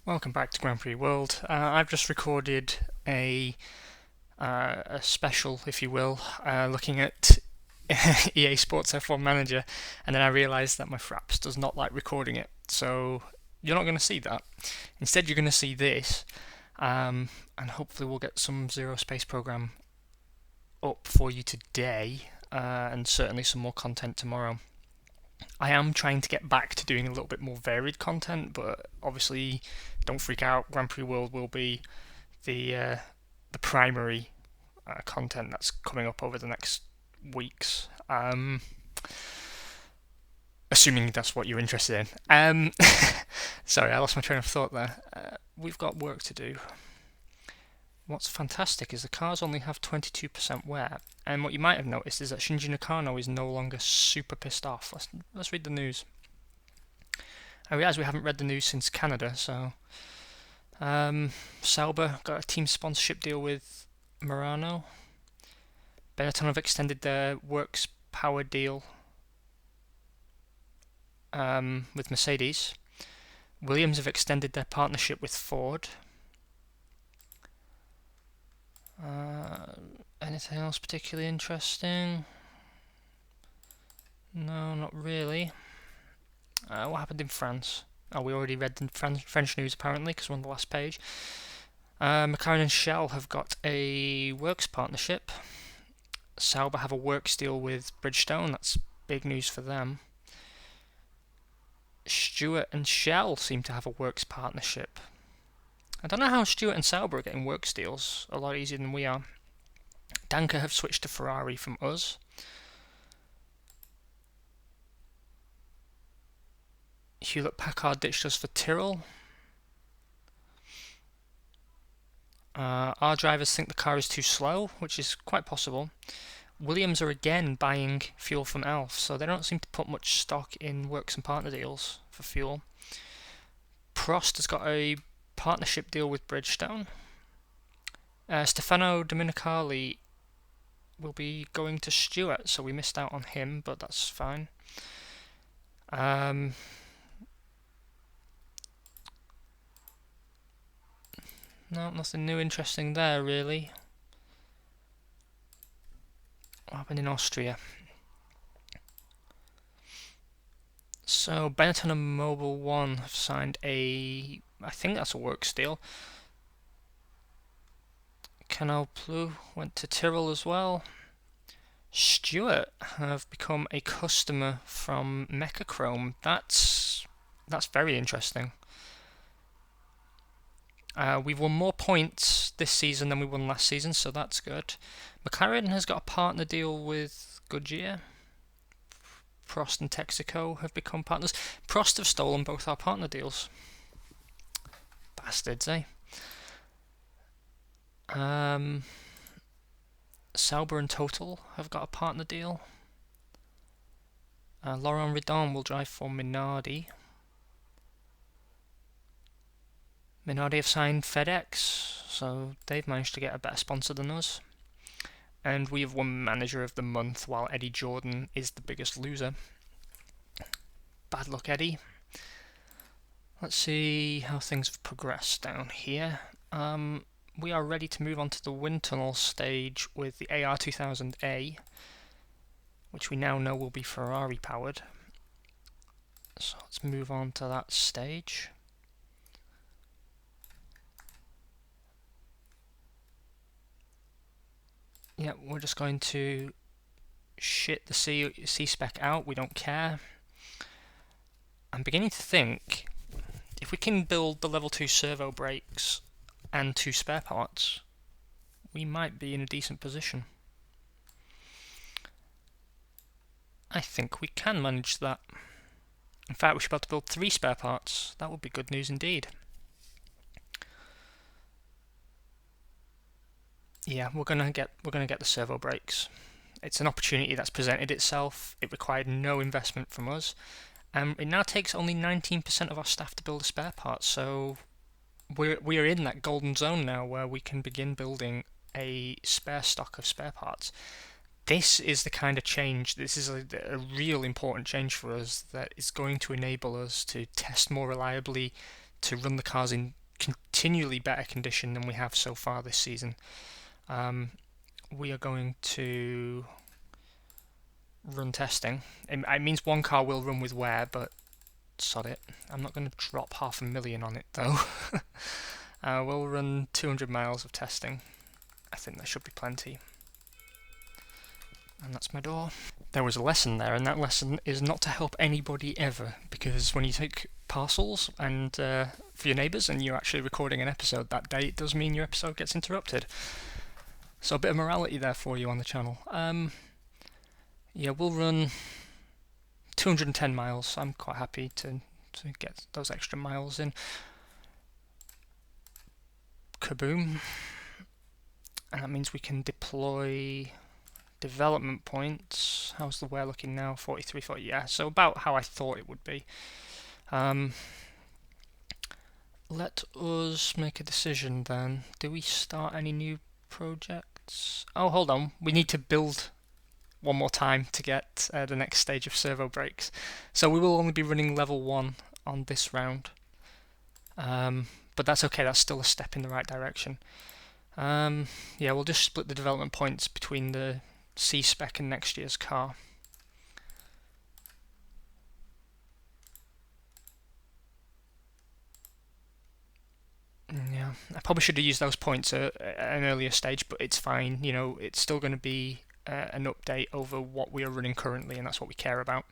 Welcome back to Grand Prix World. I've just recorded a special, if you will, looking at EA Sports F1 Manager, and then I realised that my Fraps does not like recording it, so you're not going to see that. Instead, you're going to see this, and hopefully we'll get some Zero Space Program up for you today, and certainly some more content tomorrow. I am trying to get back to doing a little bit more varied content, but obviously, don't freak out. Grand Prix World will be the primary content that's coming up over the next weeks. Assuming that's what you're interested in. Sorry, I lost my train of thought there. We've got work to do. What's fantastic is the cars only have 22% wear, and what you might have noticed is that Shinji Nakano is no longer super pissed off. Let's read the news. I realise we haven't read the news since Canada, so Sauber got a team sponsorship deal with Murano. Benetton have extended their works power deal with Mercedes. Williams have extended their partnership with Ford. Anything else particularly interesting? No, not really. What happened in France? Oh, we already read the French news apparently because we're on the last page. McLaren and Shell have got a works partnership. Sauber have a works deal with Bridgestone. That's big news for them. Stewart and Shell seem to have a works partnership. I don't know how Stewart and Sauber are getting works deals a lot easier than we are. Danker have switched to Ferrari from us. Hewlett-Packard ditched us for Tyrrell. Our drivers think the car is too slow, which is quite possible. Williams are again buying fuel from Elf, so they don't seem to put much stock in works and partner deals for fuel. Prost has got a partnership deal with Bridgestone. Stefano Domenicali will be going to Stewart, so we missed out on him, but that's fine. No, nothing new interesting there, really. What happened in Austria? So Benetton and Mobil 1 have signed I think that's a works deal. Canal Plus went to Tyrrell as well. Stewart have become a customer from Mechachrome. That's very interesting. We've won more points this season than we won last season, so that's good. McLaren has got a partner deal with Goodyear. Prost and Texaco have become partners. Prost have stolen both our partner deals. Bastards, eh? Sauber and Total have got a partner deal. Laurent Redon will drive for Minardi. Minardi have signed FedEx, so they've managed to get a better sponsor than us. And we have won Manager of the Month, while Eddie Jordan is the biggest loser. Bad luck, Eddie. Let's see how things have progressed down here. We are ready to move on to the wind tunnel stage with the AR2000A, which we now know will be Ferrari powered. So let's move on to that stage. Yeah, we're just going to shit the C-spec out, we don't care. I'm beginning to think, if we can build the level 2 servo brakes and 2 spare parts, we might be in a decent position. I think we can manage that. In fact, we should be able to build 3 spare parts. That would be good news indeed. Yeah, we're gonna get the servo brakes. It's an opportunity that's presented itself. It required no investment from us. It now takes only 19% of our staff to build a spare part, so we are in that golden zone now where we can begin building a spare stock of spare parts. This is the kind of change, this is a real important change for us that is going to enable us to test more reliably, to run the cars in continually better condition than we have so far this season. We are going to run testing. It means one car will run with wear, but sod it. I'm not going to drop 500,000 on it though. We'll run 200 miles of testing. I think that should be plenty. And that's my door. There was a lesson there, and that lesson is not to help anybody ever, because when you take parcels and for your neighbours and you're actually recording an episode that day, it does mean your episode gets interrupted. So a bit of morality there for you on the channel. Yeah, we'll run 210 miles. I'm quite happy to get those extra miles in. Kaboom. And that means we can deploy development points. How's the wear looking now? 43, 40, yeah, so about how I thought it would be. Let us make a decision then. Do we start any new projects? Oh, hold on. We need to build one more time to get the next stage of servo brakes. So we will only be running level 1 on this round. But that's okay, that's still a step in the right direction. Yeah, we'll just split the development points between the C-spec and next year's car. Yeah, I probably should have used those points at an earlier stage, but it's fine. You know, it's still going to be an update over what we are running currently, and that's what we care about.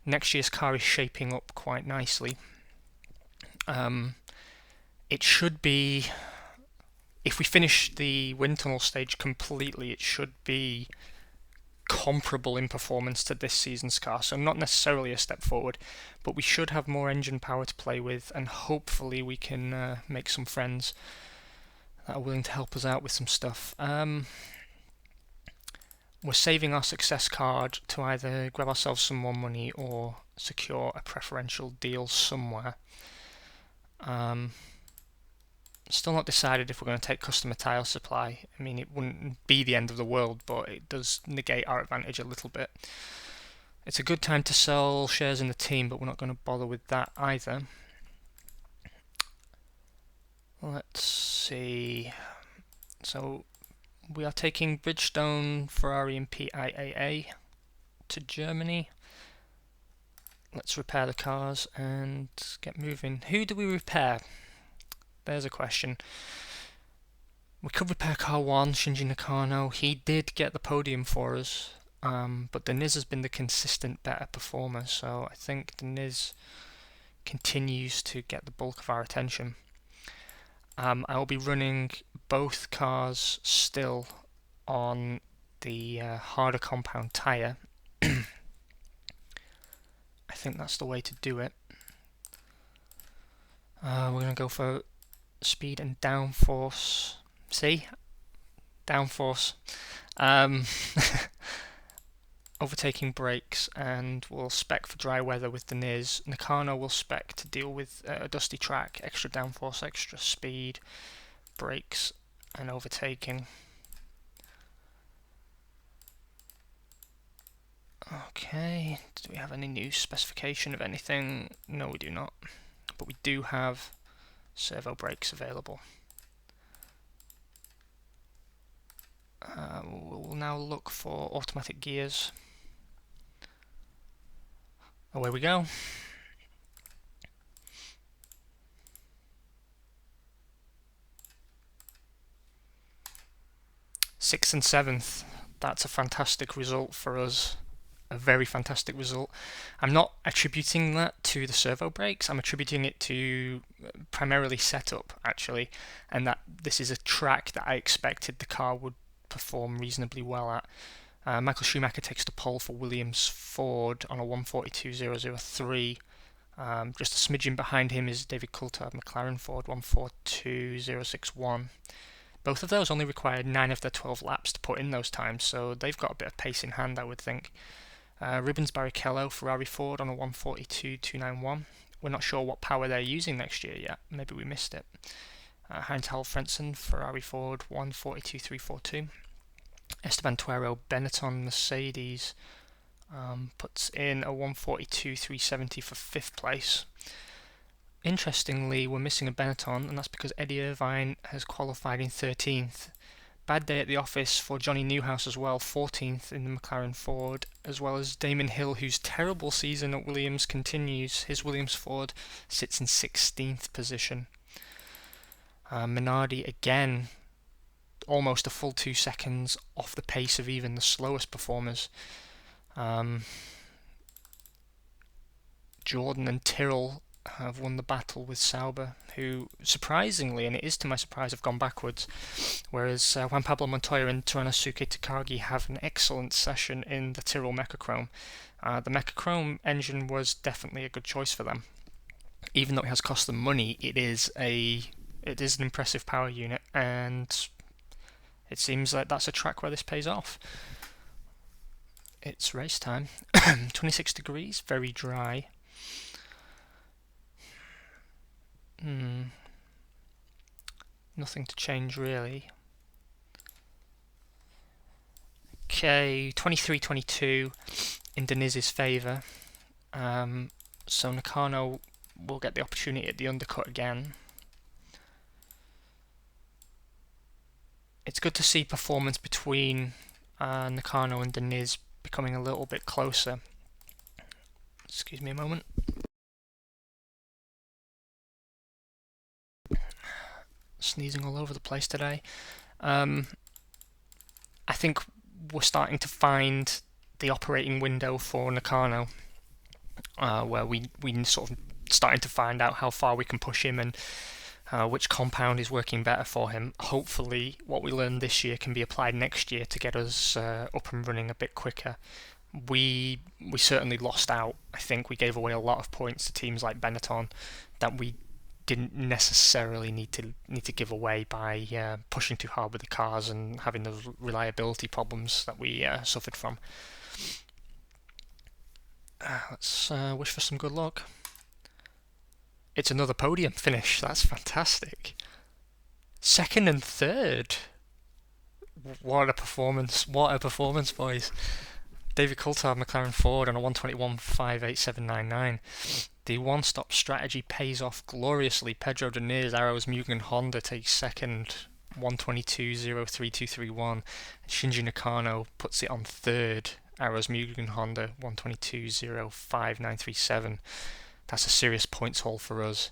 Next year's car is shaping up quite nicely. It should be, if we finish the wind tunnel stage completely, it should be comparable in performance to this season's car, so not necessarily a step forward, but we should have more engine power to play with, and hopefully we can make some friends that are willing to help us out with some stuff. We're saving our success card to either grab ourselves some more money or secure a preferential deal somewhere. Still not decided if we're going to take customer tile supply. I mean, it wouldn't be the end of the world, but it does negate our advantage a little bit. It's a good time to sell shares in the team, but we're not going to bother with that either. Let's see. So we are taking Bridgestone, Ferrari and PIAA to Germany. Let's repair the cars and get moving. Who do we repair? There's a question. We could repair car 1, Shinji Nakano. He did get the podium for us, but Deniz has been the consistent better performer, so I think Deniz continues to get the bulk of our attention. I will be running both cars still on the harder compound tyre. I think that's the way to do it. We're going to go for speed and downforce. See? Downforce. Overtaking brakes, and we'll spec for dry weather with Deniz. Nakano will spec to deal with a dusty track, extra downforce, extra speed, brakes, and overtaking. Okay, do we have any new specification of anything? No, we do not. But we do have servo brakes available. We'll now look for automatic gears. Away we go. Sixth and seventh. That's a fantastic result for us. A very fantastic result. I'm not attributing that to the servo brakes. I'm attributing it to primarily setup, actually, and that this is a track that I expected the car would perform reasonably well at. Michael Schumacher takes the pole for Williams Ford on a 142.003. Just a smidgen behind him is David Coulthard McLaren Ford 142.061. Both of those only required 9 of their 12 laps to put in those times, so they've got a bit of pace in hand, I would think. Rubens Barrichello Ferrari Ford on a 142.291. We're not sure what power they're using next year yet. Maybe we missed it. Heinz Halfrensen Ferrari Ford 142.342. Esteban Tuero Benetton Mercedes puts in a 142.370 for 5th place. Interestingly, we're missing a Benetton, and that's because Eddie Irvine has qualified in 13th. Bad day at the office for Johnny Newhouse as well, 14th in the McLaren Ford, as well as Damon Hill, whose terrible season at Williams continues. His Williams Ford sits in 16th position. Minardi again, almost a full 2 seconds off the pace of even the slowest performers. Jordan and Tyrrell have won the battle with Sauber, who surprisingly, and it is to my surprise, have gone backwards. Whereas Juan Pablo Montoya and Toranosuke Takagi have an excellent session in the Tyrrell Mechachrome. The Mechachrome engine was definitely a good choice for them. Even though it has cost them money, it is an impressive power unit, and it seems like that's a track where this pays off. It's race time. 26 degrees, very dry. Nothing to change really. Okay, 23-22 in Deniz's favour. So Nakano will get the opportunity at the undercut again. It's good to see performance between Nakano and Deniz becoming a little bit closer. Excuse me a moment. Sneezing all over the place today. I think we're starting to find the operating window for Nakano, where we sort of starting to find out how far we can push him and which compound is working better for him. Hopefully what we learned this year can be applied next year to get us up and running a bit quicker. We certainly lost out. I think we gave away a lot of points to teams like Benetton that we didn't necessarily need to give away by pushing too hard with the cars and having those reliability problems that we suffered from. Let's wish for some good luck. It's another podium finish. That's fantastic. Second and third. What a performance. What a performance, boys. David Coulthard, McLaren Ford on a 121.58799. The one-stop strategy pays off gloriously. Pedro Diniz, Arrows Mugen Honda takes second, 122.03231. Shinji Nakano puts it on third. Arrows Mugen Honda, 122.05937. That's a serious points haul for us.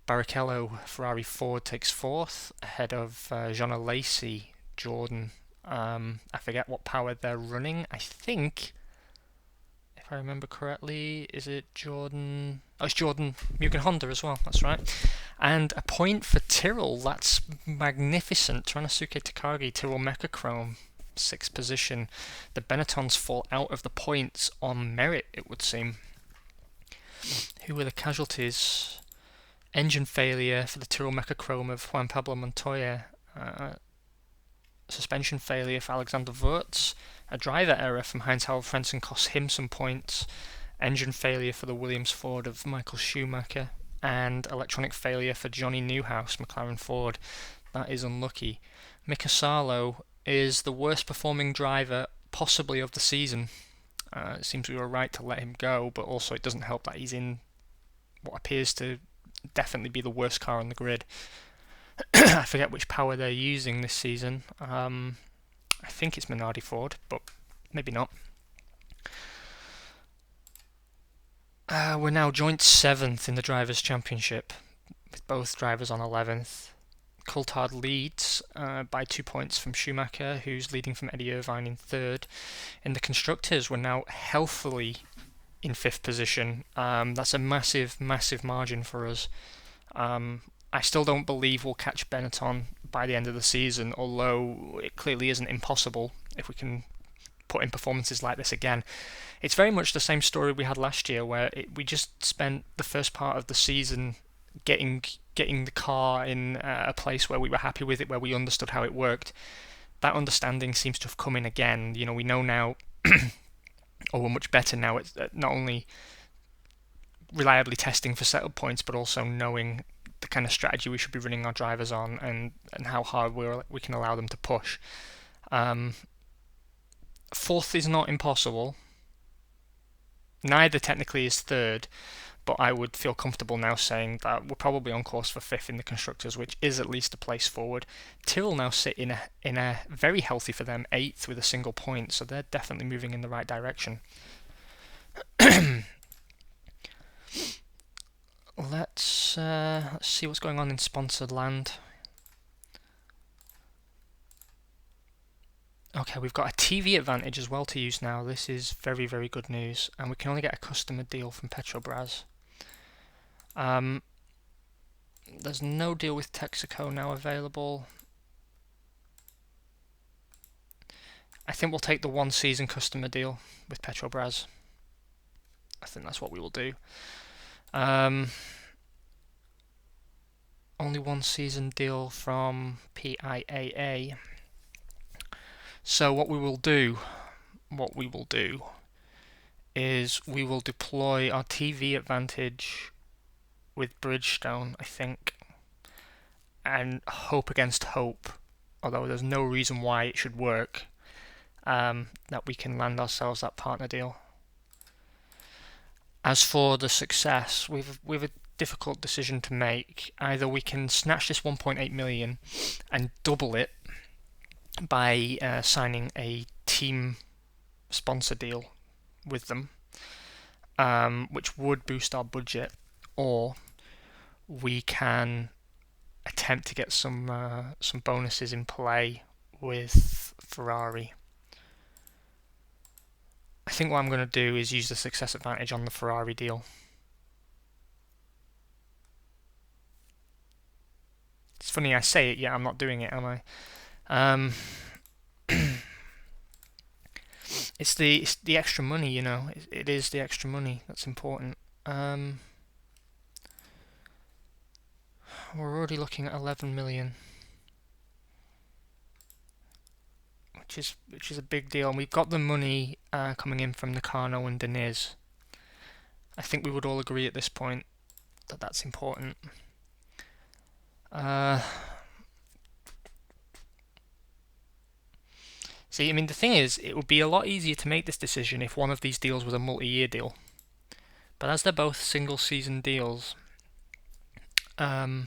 Barrichello, Ferrari Ford takes fourth, ahead of Jean Lacey, Jordan. I forget what power they're running. I think, if I remember correctly, is it Jordan? Oh, it's Jordan Mugen Honda as well, that's right. And a point for Tyrrell, that's magnificent. Toranosuke Takagi, Tyrrell Mechachrome, 6th position. The Benettons fall out of the points on merit, it would seem. Who were the casualties? Engine failure for the Tyrrell Mechachrome of Juan Pablo Montoya. Suspension failure for Alexander Wurz. A driver error from Heinz-Harald Frentzen costs him some points. Engine failure for the Williams Ford of Michael Schumacher. And electronic failure for Johnny Newhouse, McLaren Ford. That is unlucky. Mika Salo is the worst performing driver possibly of the season. It seems we were right to let him go, but also it doesn't help that he's in what appears to definitely be the worst car on the grid. I forget which power they're using this season. I think it's Minardi Ford, but maybe not. We're now joint 7th in the Drivers' Championship, with both drivers on 11th. Coulthard leads by 2 points from Schumacher, who's leading from Eddie Irvine in 3rd. In the Constructors, we're now healthily in 5th position. That's a massive, massive margin for us. I still don't believe we'll catch Benetton by the end of the season, although it clearly isn't impossible if we can put in performances like this again. It's very much the same story we had last year, where we just spent the first part of the season getting the car in a place where we were happy with it, where we understood how it worked. That understanding seems to have come in again. You know, we know now, or we're much better now at not only reliably testing for setup points, but also knowing the kind of strategy we should be running our drivers on, and how hard we can allow them to push. 4th is not impossible. Neither technically is 3rd, but I would feel comfortable now saying that we're probably on course for 5th in the constructors, which is at least a place forward. Tyrrell now sit in a very healthy for them 8th with a single point, so they're definitely moving in the right direction. Let's see what's going on in sponsored land. Okay, we've got a TV advantage as well to use now. This is very, very good news. And we can only get a customer deal from Petrobras. There's no deal with Texaco now available. I think we'll take the 1 season customer deal with Petrobras. I think that's what we will do. Only 1 season deal from PIAA. So what we will do is we will deploy our TV advantage with Bridgestone, I think, and hope against hope, although there's no reason why it should work, that we can land ourselves that partner deal. As for the success, we've a difficult decision to make. Either we can snatch this 1.8 million and double it by signing a team sponsor deal with them, which would boost our budget, or we can attempt to get some bonuses in play with Ferrari. I think what I'm going to do is use the success advantage on the Ferrari deal. It's funny I say it, yet I'm not doing it, am I? It's the extra money, you know. It is the extra money that's important. We're already looking at 11 million, which is a big deal. And we've got the money coming in from Nakano and Deniz. I think we would all agree at this point that that's important. See, I mean, the thing is, it would be a lot easier to make this decision if one of these deals was a multi-year deal. But as they're both single-season deals, as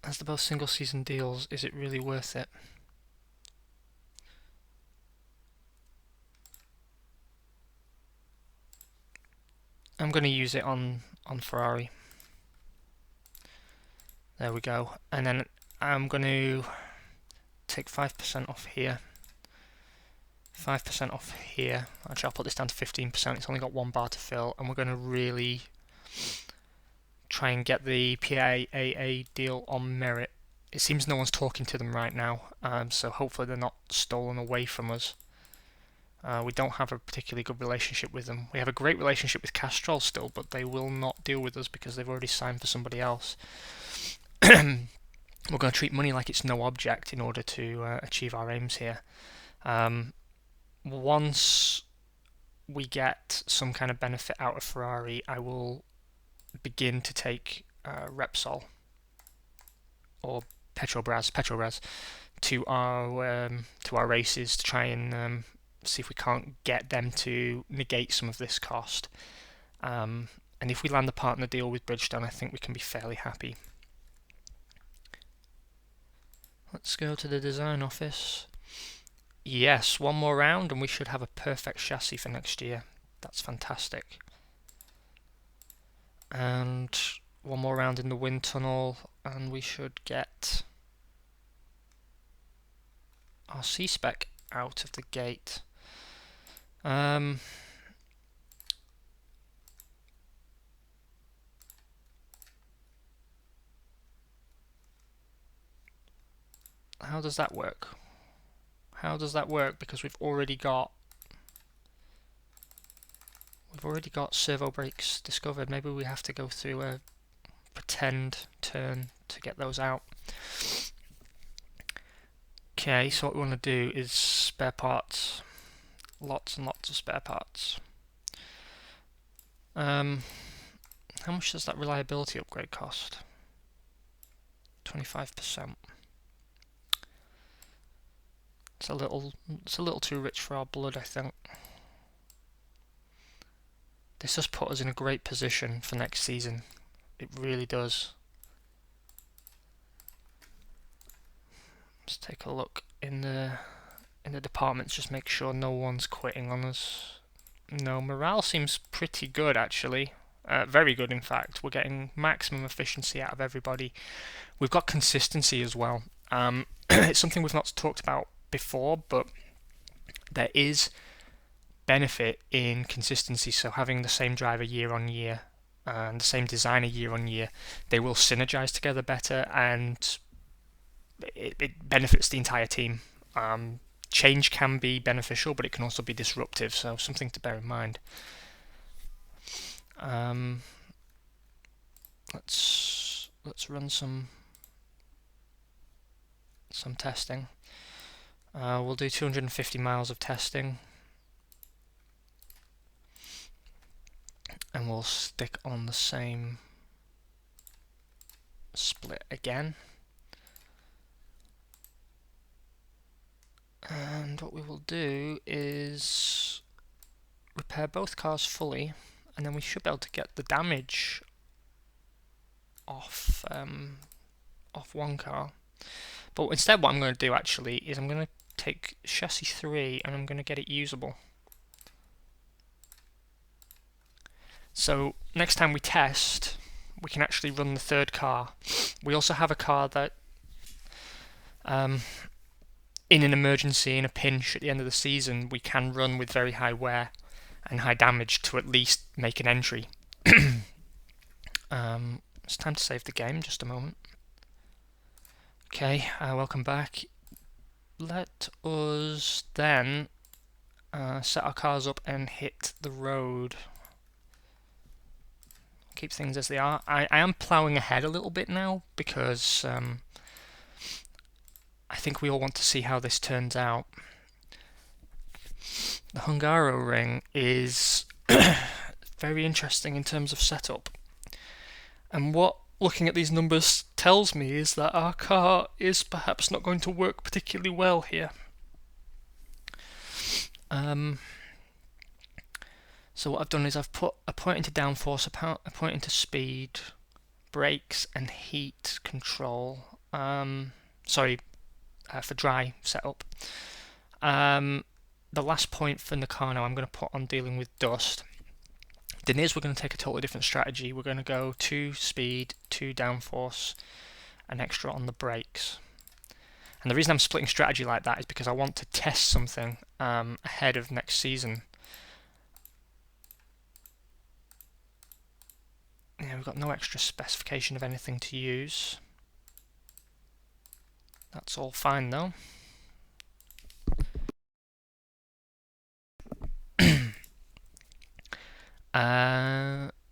they're both single-season deals, is it really worth it? I'm going to use it on Ferrari. There we go. And then I'm going to take 5% off here. 5% off here. Actually, I'll put this down to 15%. It's only got 1 bar to fill. And we're going to really try and get the PIAA deal on merit. It seems no one's talking to them right now. So hopefully they're not stolen away from us. We don't have a particularly good relationship with them. We have a great relationship with Castrol still, but they will not deal with us because they've already signed for somebody else. We're going to treat money like it's no object in order to achieve our aims here. Once we get some kind of benefit out of Ferrari, I will begin to take Repsol or Petrobras to our races to try and see if we can't get them to negate some of this cost. And if we land the partner deal with Bridgestone, I think we can be fairly happy. Let's go to the design office. Yes, 1 more round and we should have a perfect chassis for next year. That's fantastic. And 1 more round in the wind tunnel and we should get our C-spec out of the gate. How does that work? How does that work? Because we've already got servo brakes discovered. Maybe we have to go through a pretend turn to get those out. Okay, so what we want to do is spare parts. Lots and lots of spare parts. How much does that reliability upgrade cost? 25%. It's a little too rich for our blood, I think. This has put us in a great position for next season. It really does. Let's take a look in the departments, just make sure no one's quitting on us. No, morale seems pretty good actually. Very good, in fact. We're getting maximum efficiency out of everybody. We've got consistency as well. It's something we've not talked about before, but there is benefit in consistency. So having the same driver year on year and the same designer year on year, they will synergize together better, and it benefits the entire team. Change can be beneficial, but it can also be disruptive, so something to bear in mind. Let's run some testing. We'll do 250 miles of testing, and we'll stick on the same split again. And what we will do is repair both cars fully, and then we should be able to get the damage off one car. But instead what I'm going to do actually is I'm going to take chassis 3 and I'm going to get it usable. So next time we test, we can actually run the third car. We also have a car that in an emergency, in a pinch at the end of the season, we can run with very high wear and high damage to at least make an entry. It's time to save the game, just a moment. Okay, welcome back. Let us then set our cars up and hit the road. Keep things as they are. I am ploughing ahead a little bit now because I think we all want to see how this turns out. The Hungaroring is very interesting in terms of setup. And what looking at these numbers tells me is that our car is perhaps not going to work particularly well here. So what I've done is I've put a point into downforce, a point into speed, brakes and heat control. For dry setup. The last point for Nakano I'm going to put on dealing with dust. Deniz, we're going to take a totally different strategy. We're going to go 2 speed, 2 downforce, an extra on the brakes. And the reason I'm splitting strategy like that is because I want to test something ahead of next season. Yeah, we've got no extra specification of anything to use. That's all fine though.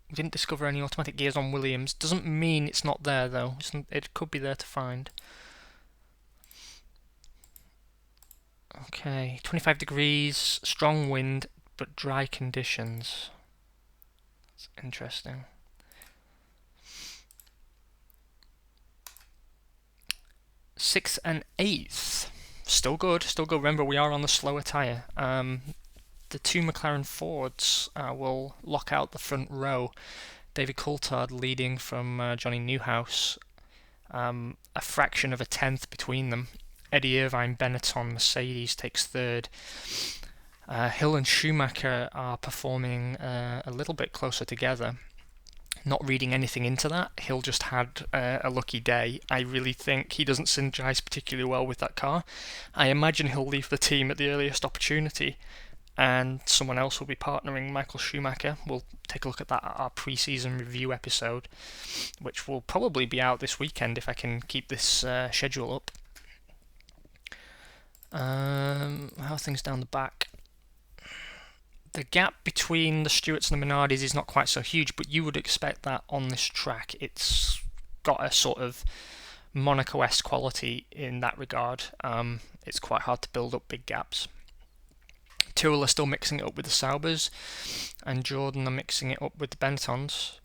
We didn't discover any automatic gears on Williams. Doesn't mean it's not there though. It could be there to find. Okay, 25 degrees, strong wind, but dry conditions. That's interesting. Sixth and eighth, still good. Remember, we are on the slower tyre. The 2 McLaren Fords will lock out the front row. David Coulthard leading from Johnny Newhouse, a fraction of a tenth between them. Eddie Irvine Benetton Mercedes takes third. Hill and Schumacher are performing a little bit closer together. Not reading anything into that, Hill just had a lucky day. I really think he doesn't synergize particularly well with that car. I imagine he'll leave the team at the earliest opportunity, and someone else will be partnering Michael Schumacher. We'll take a look at that at our pre-season review episode, which will probably be out this weekend if I can keep this schedule up. How are things down the back? The gap between the Stewarts and the Minardis is not quite so huge, but you would expect that on this track. It's got a sort of Monaco-esque quality in that regard. It's quite hard to build up big gaps. Tyrrell are still mixing it up with the Saubers, and Jordan are mixing it up with the Bentons.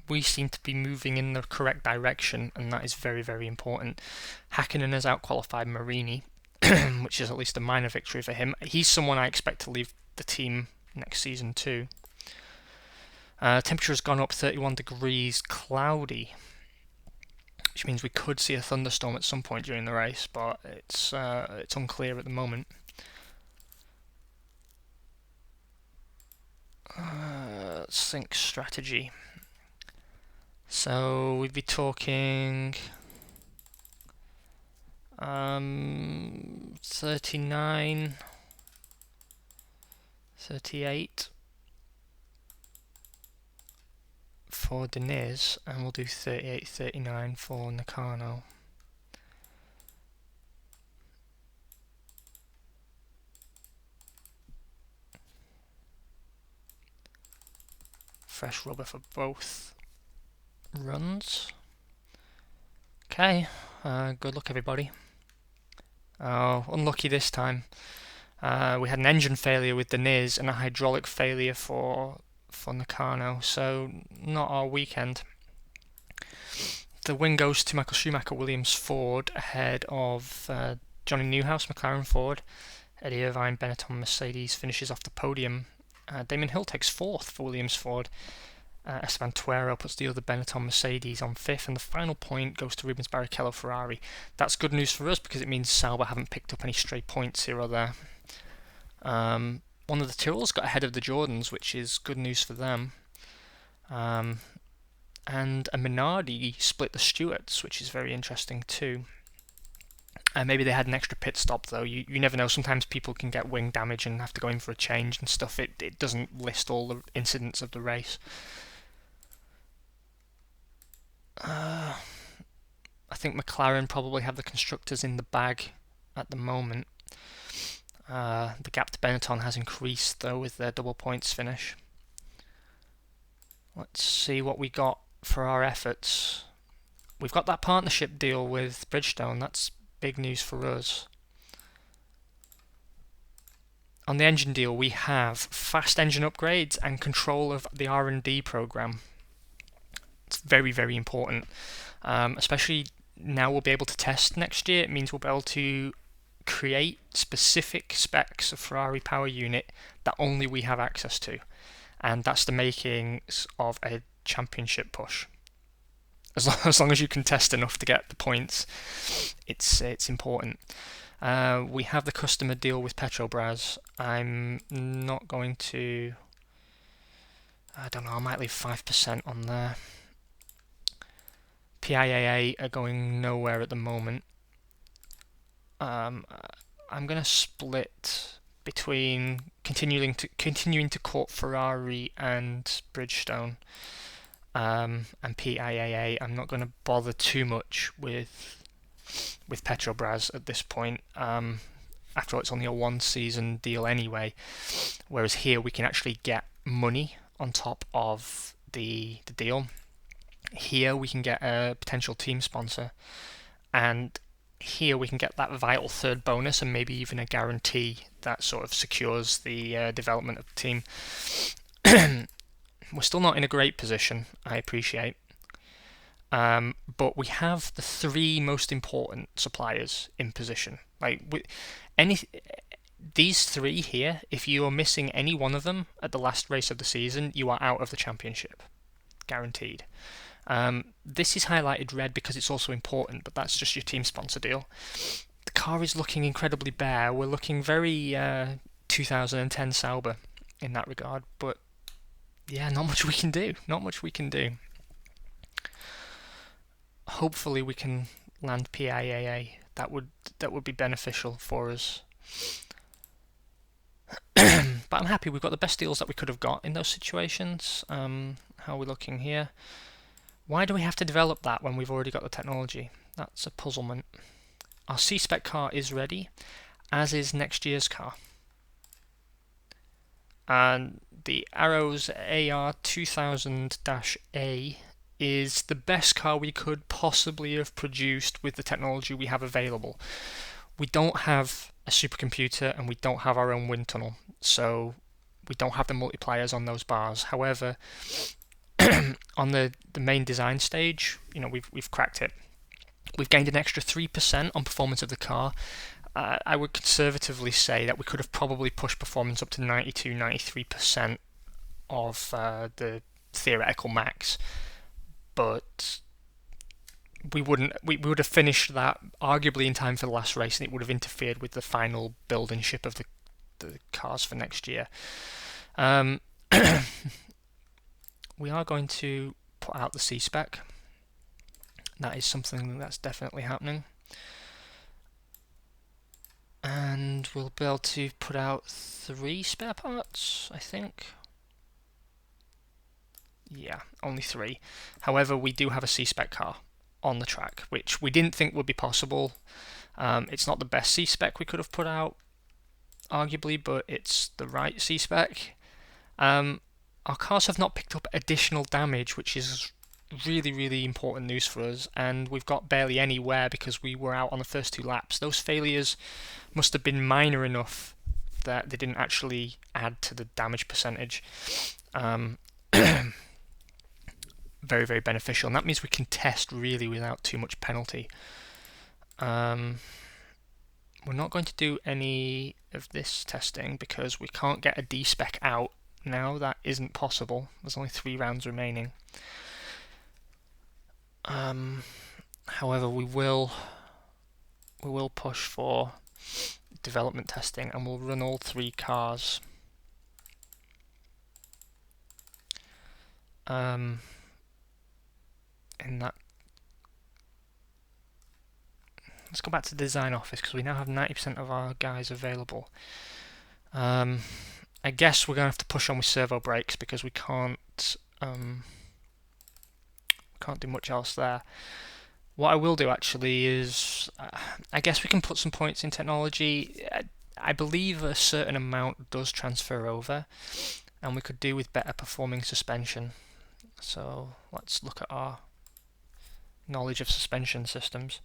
We seem to be moving in the correct direction, and that is very, very important. Hakkinen has outqualified Marini. which is at least a minor victory for him. He's someone I expect to leave the team next season too. Temperature has gone up 31 degrees, cloudy, which means we could see a thunderstorm at some point during the race, but it's unclear at the moment. Let's think strategy. So we'd be talking 39, 38 for Deniz, and we'll do 38, 39 for Nakano. Fresh rubber for both runs. Okay, good luck everybody. Oh, unlucky this time. We had an engine failure with Deniz and a hydraulic failure for Nakano, so not our weekend. The win goes to Michael Schumacher, Williams Ford, ahead of Johnny Newhouse, McLaren Ford. Eddie Irvine, Benetton, Mercedes finishes off the podium. Damon Hill takes 4th for Williams Ford. Esteban Tuero puts the other Benetton Mercedes on 5th, and the final point goes to Rubens Barrichello Ferrari. That's good news for us because it means Sauber haven't picked up any stray points here or there. One of the Tyrrells got ahead of the Jordans, which is good news for them. And a Minardi split the Stewarts, which is very interesting too. Maybe they had an extra pit stop though. You never know. Sometimes people can get wing damage and have to go in for a change and stuff. It doesn't list all the incidents of the race. I think McLaren probably have the constructors in the bag at the moment. The gap to Benetton has increased though with their double points finish. Let's see what we got for our efforts. We've got that partnership deal with Bridgestone. That's big news for us. On the engine deal, we have fast engine upgrades and control of the R&D program. It's very, very important, especially now we'll be able to test next year. It means we'll be able to create specific specs of Ferrari power unit that only we have access to, and that's the makings of a championship push. As long as you can test enough to get the points, it's important. We have the customer deal with Petrobras. I'm not going to. I don't know. I might leave 5% on there. PIAA are going nowhere at the moment. I'm going to split between continuing to court Ferrari and Bridgestone. And PIAA, I'm not going to bother too much with Petrobras at this point. After all, it's only a 1-season deal anyway. Whereas here we can actually get money on top of the deal. Here we can get a potential team sponsor, and here we can get that vital third bonus and maybe even a guarantee that sort of secures the development of the team. We're still not in a great position, I appreciate, but we have the 3 most important suppliers in position. These 3 here, if you are missing any one of them at the last race of the season, you are out of the championship, guaranteed. This is highlighted red because it's also important, but that's just your team sponsor deal. The car is looking incredibly bare. We're looking very 2010 Sauber in that regard, but yeah, not much we can do. Not much we can do. Hopefully we can land PIAA. That would be beneficial for us. But I'm happy we've got the best deals that we could have got in those situations. How are we looking here? Why do we have to develop that when we've already got the technology? That's a puzzlement. Our C-Spec car is ready, as is next year's car. And the Arrows AR 2000-A is the best car we could possibly have produced with the technology we have available. We don't have a supercomputer and we don't have our own wind tunnel, so we don't have the multipliers on those bars. However, on the main design stage, we've cracked it. We've gained an extra 3% on performance of the car. I would conservatively say that we could have probably pushed performance up to 92-93% of the theoretical max, but we would have finished that arguably in time for the last race, and it would have interfered with the final build and ship of the cars for next year. We are going to put out the C-spec. That is something that's definitely happening. And we'll be able to put out 3 spare parts, I think. Yeah, only 3. However, we do have a C-spec car on the track, which we didn't think would be possible. It's not the best C-spec we could have put out, arguably, but it's the right C-spec. Our cars have not picked up additional damage, which is really, really important news for us, and we've got barely any wear because we were out on the first 2 laps. Those failures must have been minor enough that they didn't actually add to the damage percentage. Very, very beneficial, and that means we can test really without too much penalty. We're not going to do any of this testing because we can't get a D-spec out now. That isn't possible. There's only 3 rounds remaining. However, we will push for development testing, and we'll run all 3 cars. In that, let's go back to the design office because we now have 90% of our guys available. I guess we're going to have to push on with servo brakes because we can't do much else there. What I will do actually is, I guess we can put some points in technology. I believe a certain amount does transfer over, and we could do with better performing suspension. So let's look at our knowledge of suspension systems.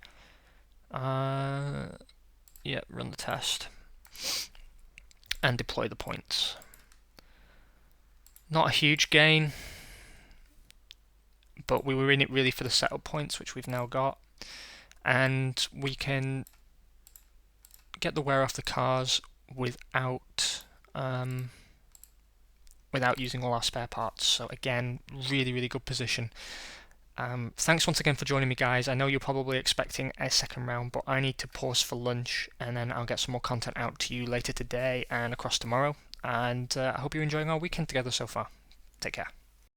Yeah, run the test and deploy the points. Not a huge gain, but we were in it really for the setup points, which we've now got, and we can get the wear off the cars without using all our spare parts. So again, really, really good position. Thanks once again for joining me, guys. I know you're probably expecting a second round, but I need to pause for lunch, and then I'll get some more content out to you later today and across tomorrow. And I hope you're enjoying our weekend together so far. Take care.